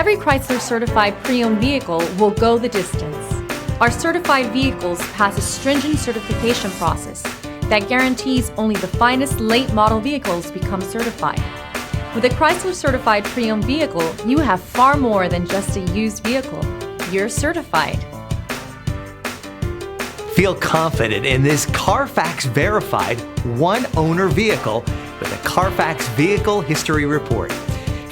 Every Chrysler certified pre-owned vehicle will go the distance. Our certified vehicles pass a stringent certification process that guarantees only the finest late model vehicles become certified. With a Chrysler certified pre-owned vehicle, you have far more than just a used vehicle. You're certified. Feel confident in this Carfax verified one-owner vehicle with a Carfax Vehicle History Report.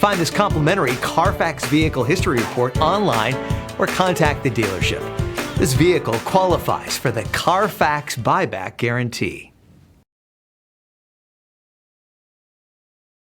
Find this complimentary Carfax Vehicle History Report online or contact the dealership. This vehicle qualifies for the Carfax Buyback Guarantee.